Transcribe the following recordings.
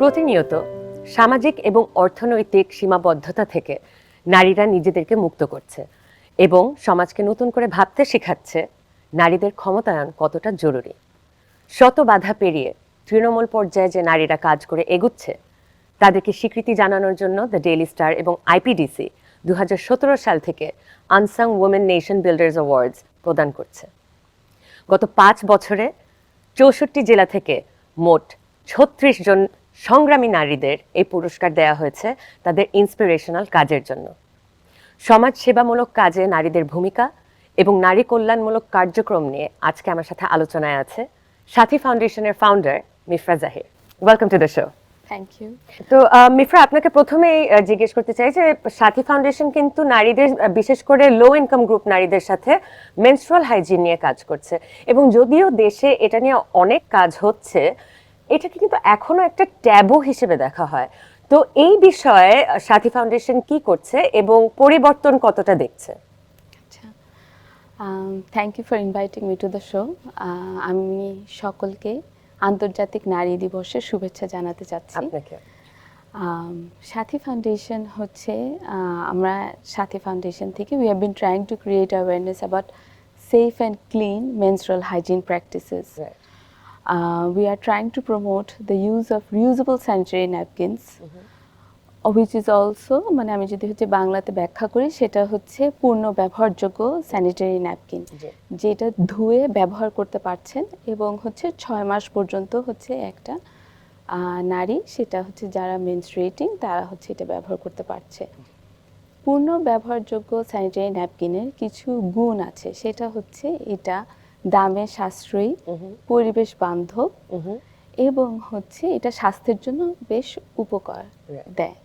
প্রতিনিয়ত সামাজিক এবং অর্থনৈতিক সীমাবদ্ধতা থেকে নারীরা নিজেদেরকে মুক্ত করছে এবং সমাজকে নতুন করে ভাবতে শেখাচ্ছে নারীদের ক্ষমতায়ন কতটা জরুরি। শত বাধা পেরিয়ে তৃণমূল পর্যায়ে যে নারীরা কাজ করে এগুচ্ছে তাদেরকে স্বীকৃতি জানানোর জন্য দ্য ডেইলি স্টার এবং আইপিডিসি 2017 সাল থেকে unsung women nation builders awards প্রদান করছে। গত 5 বছরে 64 জেলা থেকে মোট 36 জন সংগ্রামী নারীদের এই পুরস্কার দেওয়া হয়েছে তাদের ইন্সপিরেশনাল কাজের জন্য। সমাজ সেবামূলক কাজে নারীদের ভূমিকা এবং নারী কল্যাণমূলক কার্যক্রম নিয়ে আজকে আমার সাথে আলোচনায় আছে সাথী ফাউন্ডেশনের founder Mifra Zahir. Welcome to the show. Thank you. তো মিফরা, আপনাকে প্রথমেই জিজ্ঞেস করতে চাই যে সাথী ফাউন্ডেশন কিন্তু নারীদের, বিশেষ করে লো ইনকাম গ্রুপ নারীদের সাথে মেনস্ট্রুয়াল হাইজিন নিয়ে কাজ করছে এবং যদিও দেশে এটা নিয়ে অনেক কাজ হচ্ছে, এটাকে কিন্তু এখনো একটা ট্যাবু হিসেবে দেখা হয়। তো এই বিষয়ে সাথী ফাউন্ডেশন কি করছে এবং পরিবর্তন কতটা দেখছে? আচ্ছা, thank you for inviting me to the show. আমি সকলকে আন্তর্জাতিক নারী দিবসের শুভেচ্ছা জানাতে চাচ্ছি। আপনাকে সাথী ফাউন্ডেশন হচ্ছে, আমরা সাথী ফাউন্ডেশন থেকে we have been trying to create awareness about safe and clean menstrual hygiene practices. Right. We are trying to promote the use of reusable sanitary napkins, which is also, মানে আমি যদি হচ্ছে বাংলাতে ব্যাখ্যা করি, সেটা হচ্ছে পূর্ণ ব্যবহারযোগ্য স্যানিটারি ন্যাপকিন, যেটা ধুয়ে ব্যবহার করতে পারছেন এবং হচ্ছে 6 মাস পর্যন্ত হচ্ছে একটা নারী, সেটা হচ্ছে যারা মেনস্ট্রুয়েটিং তারা হচ্ছে এটা ব্যবহার করতে পারছে। পূর্ণ ব্যবহারযোগ্য স্যানিটারি ন্যাপকিনের কিছু গুণ আছে, সেটা হচ্ছে এটা দামে সাশ্রয়ী, পরিবেশ বান্ধব এবং হচ্ছে এটা স্বাস্থ্যের জন্য বেশ উপকার দেয়।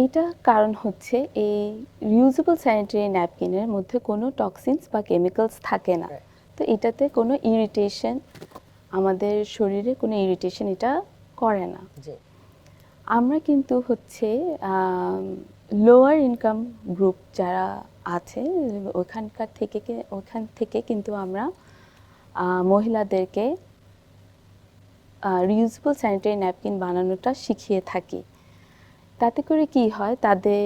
এইটা কারণ হচ্ছে এই রিউজেবল স্যানিটারি ন্যাপকিনের মধ্যে কোনো টক্সিনস বা কেমিক্যালস থাকে না, তো এটাতে কোনো ইরিটেশন, আমাদের শরীরে কোনো ইরিটেশন এটা করে না। আমরা কিন্তু হচ্ছে লোয়ার ইনকাম গ্রুপ যারা আছে ওখান থেকে কিন্তু আমরা মহিলাদেরকে রিউজেবল স্যানিটারি ন্যাপকিন বানানোটা শিখিয়ে থাকি। তাতে করে কি হয়, তাদের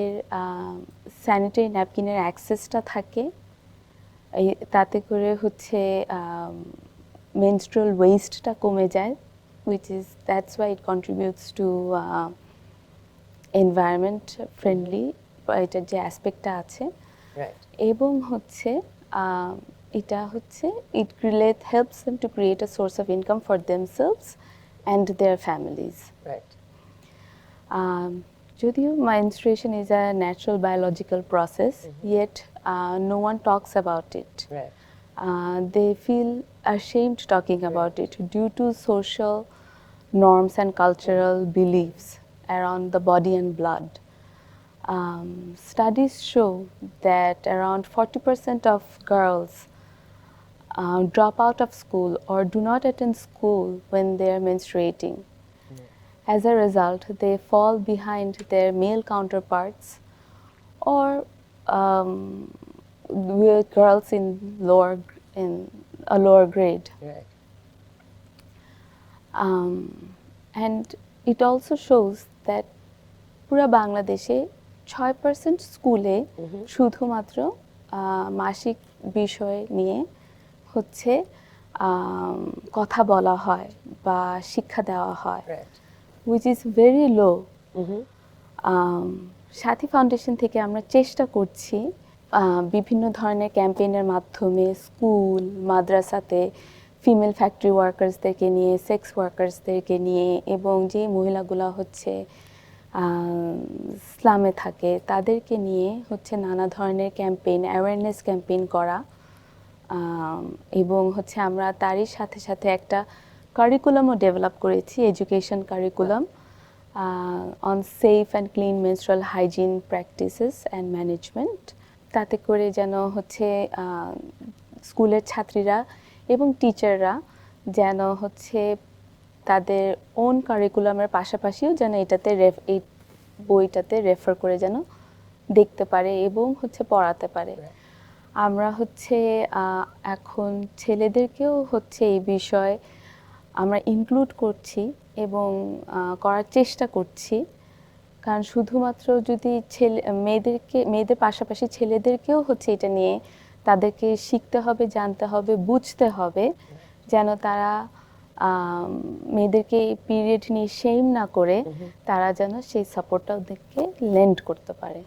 স্যানিটারি ন্যাপকিনের অ্যাক্সেসটা থাকে, তাতে করে হচ্ছে menstrual waste-টা কমে যায়, that's why it contributes to environment friendly, এটার যে অ্যাসপেক্টটা আছে। এবং হচ্ছে এটা হচ্ছে it helps them to create a source of income for themselves and their families. যদিও menstruation is a natural biological process, yet no one talks about it. They feel ashamed talking about it due to social norms and cultural beliefs around the body and blood. Studies show that around 40% of girls drop out of school or do not attend school when they are menstruating. As a result, they fall behind their male counterparts or with girls in a lower grade. And it also shows that পুরা বাংলাদেশে 6% স্কুলে শুধুমাত্র মাসিক বিষয় নিয়ে হচ্ছে কথা বলা হয় বা শিক্ষা দেওয়া হয়, which is very low. Sathi foundation থেকে আমরা চেষ্টা করছি বিভিন্ন ধরনের ক্যাম্পেইনের মাধ্যমে স্কুল, মাদ্রাসাতে ফিমেল ফ্যাক্টরি ওয়ার্কার্সদেরকে নিয়ে, সেক্স ওয়ার্কার্সদেরকে নিয়ে এবং যে মহিলাগুলো হচ্ছে ইসলামে থাকে তাদেরকে নিয়ে হচ্ছে নানা ধরনের ক্যাম্পেইন, অ্যাওয়ারনেস ক্যাম্পেইন করা। এবং হচ্ছে আমরা তারই সাথে সাথে একটা কারিকুলামও ডেভেলপ করেছি, education curriculum on safe and clean menstrual hygiene practices and management, তাতে করে যেন হচ্ছে স্কুলের ছাত্রীরা এবং টিচাররা যেন হচ্ছে তাদের ওন কারিকুলামের পাশাপাশিও যেন এই বইটাতে রেফার করে যেন দেখতে পারে এবং হচ্ছে পড়াতে পারে। আমরা হচ্ছে এখন ছেলেদেরকেও হচ্ছে এই বিষয়ে আমরা ইনক্লুড করছি এবং করার চেষ্টা করছি। কারণ শুধুমাত্র যদি মেয়েদের পাশাপাশি ছেলেদেরকেও হচ্ছে এটা নিয়ে তাদেরকে শিখতে হবে, জানতে হবে, বুঝতে হবে, যেন তারা মেয়েদেরকে পিরিয়ড নিয়ে শেম না করে তারা যেন সেই সাপোর্টটা ওদেরকে লেন্ড করতে পারে।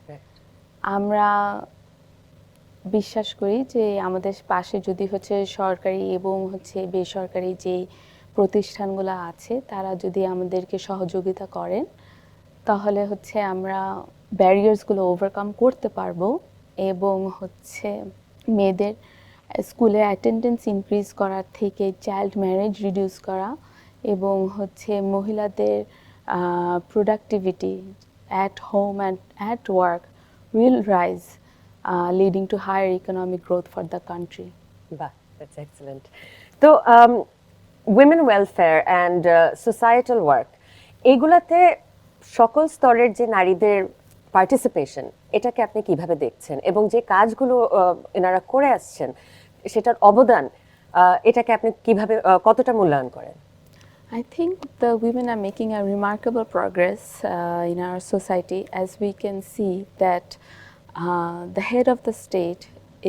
আমরা বিশ্বাস করি যে আমাদের পাশে যদি হচ্ছে সরকারি এবং হচ্ছে বেসরকারি যেই প্রতিষ্ঠানগুলো আছে তারা যদি আমাদেরকে সহযোগিতা করেন, তাহলে হচ্ছে আমরা ব্যারিয়ার্সগুলো ওভারকাম করতে পারবো এবং হচ্ছে মেয়েদের স্কুলে অ্যাটেন্ডেন্স ইনক্রিজ করার থেকে চাইল্ড ম্যারেজ রিডিউস করা এবং হচ্ছে মহিলাদের productivity at home and at work will rise, leading to higher economic growth for the country. বাহ, that's excellent. তো women welfare and societal work, এগুলাতে সকল স্তরের যে নারীদের পার্টিসিপেশন, এটাকে আপনি কিভাবে দেখছেন এবং যে কাজগুলো এনারা করে আসছেন সেটার অবদান, এটাকে আপনি কিভাবে কতটা মূল্যায়ন করেন? I think the women are making a remarkable progress in our society, as we can see that the head of the state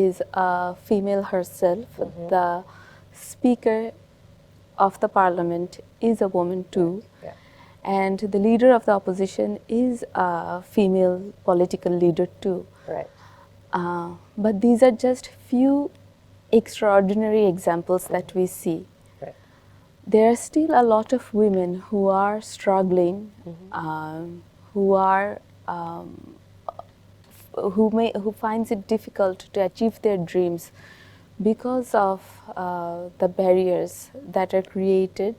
is a female herself. The speaker of the parliament is a woman too. And the leader of the opposition is a female political leader too. Right. But these are just few extraordinary examples that we see. There are still a lot of women who are struggling, who finds it difficult to achieve their dreams because of the barriers that are created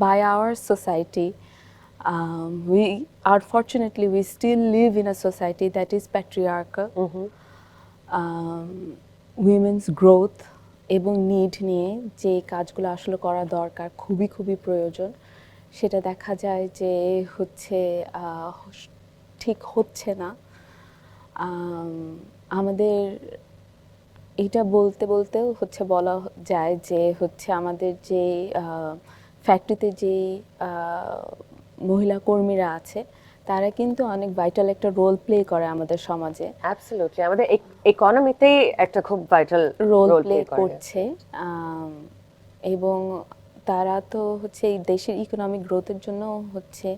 by our society. Unfortunately, we still live in a society that is patriarchal. Women's growth এবং need নিয়ে যে কাজগুলো আসলে করা দরকার, খুবই খুবই প্রয়োজন, সেটা দেখা যায় যে হচ্ছে ঠিক হচ্ছে না। আমাদের এটা বলতে বলতেও হচ্ছে বলা যায় যে হচ্ছে আমাদের যে ফ্যাক্টরিতে যে মহিলা কর্মীরা আছে তারা কিন্তু অনেক ভাইটাল একটা রোল প্লে করে আমাদের সমাজে। অ্যাবসলিউটলি, আমাদের ইকোনমিতেই একটা খুব ভাইটাল রোল প্লে করছে এবং তারা তো হচ্ছে এই দেশের ইকোনমিক গ্রোথের জন্য হচ্ছে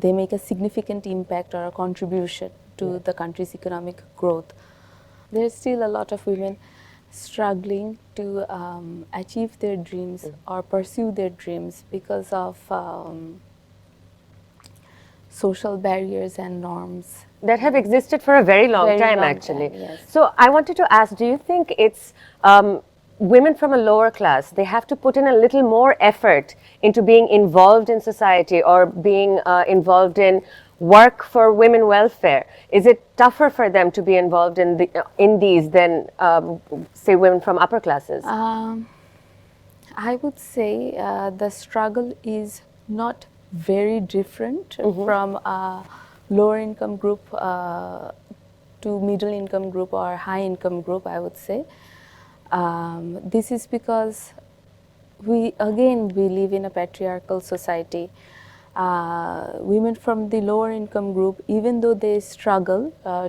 they make a significant impact or a contribution to the country's economic growth. There is still a lot of women struggling to achieve their dreams or pursue their dreams because of social barriers and norms that have existed for a very long time, actually. Yes. So I wanted to ask, do you think it's women from a lower class, they have to put in a little more effort into being involved in society or being involved in work for women welfare? Is it tougher for them to be involved in these than say women from upper classes? I would say the struggle is not very different from a lower income group to middle income group or high income group, I would say. This is because we live in a patriarchal society. Women from the lower income group, even though they struggle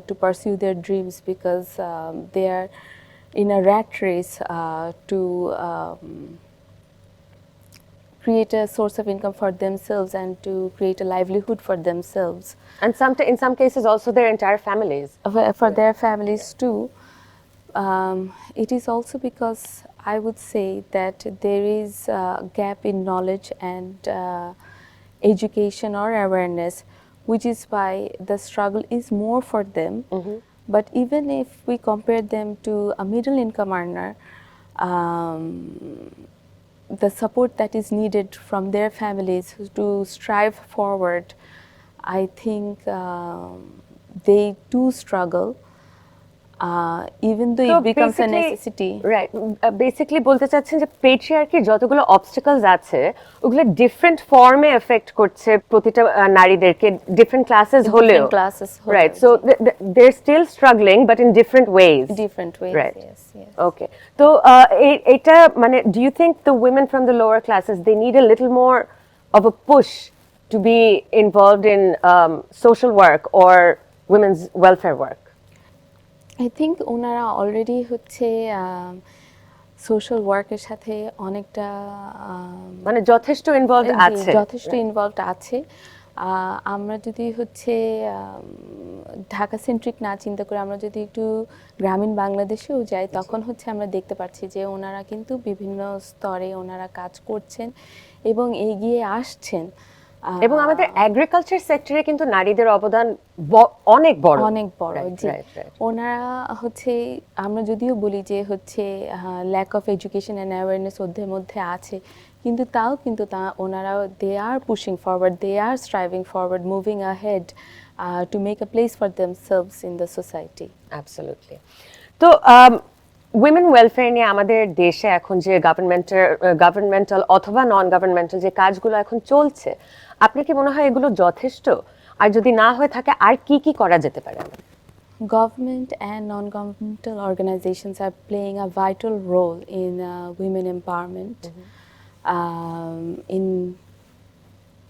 to pursue their dreams because they are in a rat race to create a source of income for themselves and to create a livelihood for themselves. And in some cases also their entire families. For their families too. It is also because I would say that there is a gap in knowledge and education or awareness, which is why the struggle is more for them. But even if we compare them to a middle income earner, the support that is needed from their families to strive forward, I think they too struggle. even though So it becomes a basically- necessity. Right basically বলতে চাচ্ছেন যে পেট্রিয়ার্কির যতগুলো obstacles আছে ওগুলো different ফর্মে effect করছে প্রতিটা নারীদেরকে ডিফারেন্ট ক্লাসেস হলেও Different classes হলেও, রাইট সো জি। They are still struggling but in different ways Different ways, Right. yes, yes. Okay তো এটা মানে do you think the women from the lower classes they need a little more of a push to be involved in social work or women's welfare work I think ওনারা already হচ্ছে social ওয়ার্কের সাথে অনেকটা মানে যথেষ্ট involved জি, আছে যথেষ্ট involved আছে। আমরা যদি হচ্ছে ঢাকা সেন্ট্রিক না চিন্তা করে আমরা যদি একটু গ্রামীণ বাংলাদেশেও যাই তখন হচ্ছে আমরা দেখতে পাচ্ছি যে ওনারা কিন্তু বিভিন্ন স্তরে ওনারা কাজ করছেন এবং এগিয়ে আসছেন। এবং আমাদের এগ্রিকালচার সেক্টরে কিন্তু নারীদের অবদান অনেক বড় অনেক বড়, Right, জি। right, right. ওনারা হচ্ছে আমরা যদিও বলি যে হচ্ছে lack of education and awareness ওদের মধ্যে আছে, কিন্তু তাও কিন্তু ওনারা they are pushing forward, they are striving forward, moving ahead to make a place for themselves in the society. Absolutely তো উইমেন ওয়েলফেয়ার নিয়ে আমাদের দেশে এখন যে গভর্নমেন্টাল অথবা নন গভর্নমেন্টাল যে কাজগুলো এখন চলছে আপনার কি মনে হয় এগুলো যথেষ্ট আর যদি না হয়ে থাকে আর কি কি করা যেতে পারে Government and non-governmental organizations are playing a vital role in women empowerment, in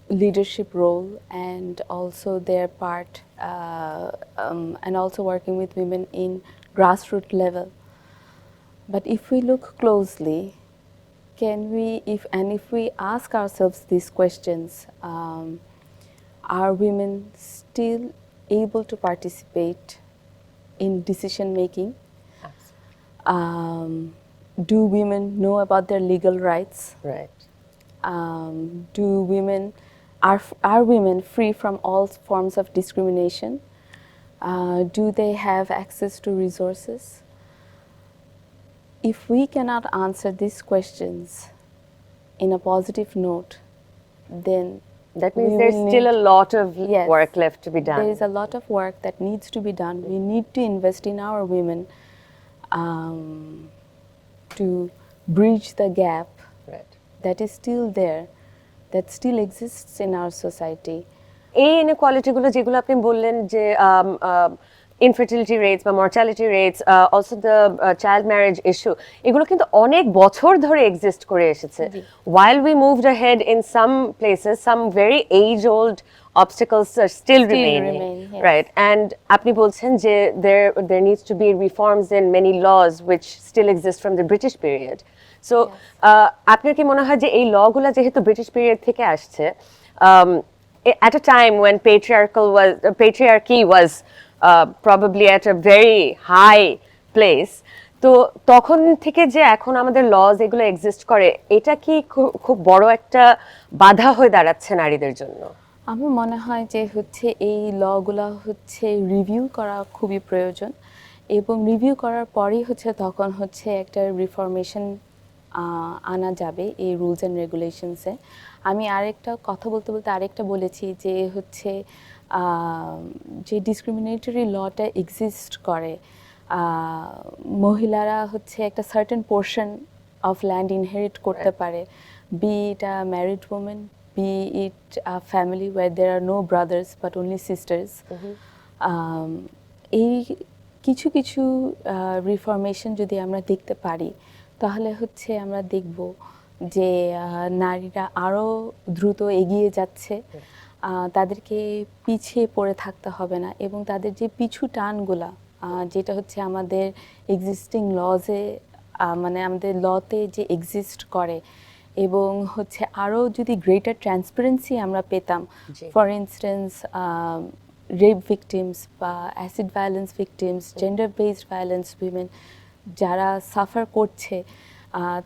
leadership role, and also their part, and also working with women in grassroots level. But if we look closely, can we, if we ask ourselves these questions, are women still able to participate in decision making? Do women know about their legal rights? Right Do women are women free from all forms of discrimination? Do they have access to resources? If we cannot answer these questions in a positive note, then that means we there will still need- a lot of Yes. Work left to be done there is a lot of work that needs to be done. We need to invest in our women to bridge the gap right that is still there, that still exists in our society. এই ইনইকুয়ালিটিগুলো যেগুলো আপনি বললেন যে infertility rates বা mortality rates also the child marriage issue এগুলো কিন্তু অনেক বছর ধরে এক্সিস্ট করে এসেছে while we moved ahead in some places some very age old obstacles are still remaining remain, yes. right and আপনি বলছেন যে there needs to be reforms in many laws which still exist from the British period so আপনার কি মনে হয় যে এই লগুলো যেহেতু ব্রিটিশ পিরিয়ড থেকে আসছে at a time when patriarchy was probably at a very high place তো তখন থেকে যে এখন আমাদের লজ এগুলো এক্সিস্ট করে এটা কি খুব বড় একটা বাধা হয়ে দাঁড়াচ্ছে নারীদের জন্য আমার মনে হয় যে হচ্ছে এই লগুলা হচ্ছে রিভিউ করা খুবই প্রয়োজন এবং রিভিউ করার পরেই হচ্ছে তখন হচ্ছে একটা রিফরমেশন আনা যাবে এই রুলস অ্যান্ড রেগুলেশনসে। আমি আরেকটা কথা বলতে বলতে আরেকটা বলেছি যে হচ্ছে যে ডিসক্রিমিনেটরি লটা এক্সিস্ট করে মহিলারা হচ্ছে একটা certain portion of land inherit করতে পারে, be it a married women, be it a family where there are no brothers but only sisters. এই কিছু কিছু রিফরমেশন যদি আমরা দেখতে পারি তাহলে হচ্ছে আমরা দেখব যে নারীরা আরও দ্রুত এগিয়ে যাচ্ছে, তাদেরকে পিছিয়ে পড়ে থাকতে হবে না এবং তাদের যে পিছু টানগুলা যেটা হচ্ছে আমাদের এক্সিস্টিং লজে মানে আমাদের লতে যে এক্সিস্ট করে এবং হচ্ছে আরও যদি গ্রেটার ট্রান্সপারেন্সি আমরা পেতাম, ফর ইনস্টেন্স রেপ ভিকটিমস বা acid violence victims, gender based violence women যারা সাফার করছে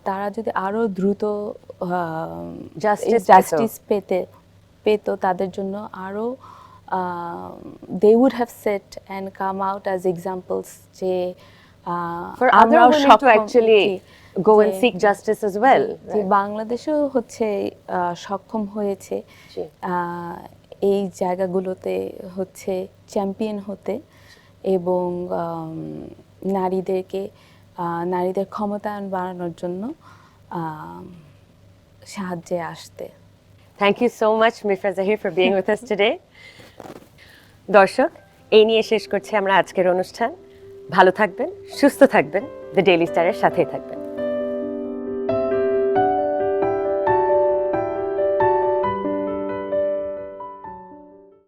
তারা যদি আরও দ্রুত জাস্টিস পেত তাদের জন্য আরও they would have set and come out as examples যে for other women to actually go and seek justice as well যে বাংলাদেশেও হচ্ছে সক্ষম হয়েছে এই জায়গাগুলোতে হচ্ছে চ্যাম্পিয়ন হতে এবং নারীদের ক্ষমতায়ন বাড়ানোর জন্য সাহায্যে আসতে। Thank you so much Mifra Zahir for being with us today. দর্শক, এই নিয়ে শেষ করছি আমরা আজকের অনুষ্ঠান। ভালো থাকবেন, সুস্থ থাকবেন, দ্য ডেইলি স্টারের সাথেই থাকবেন।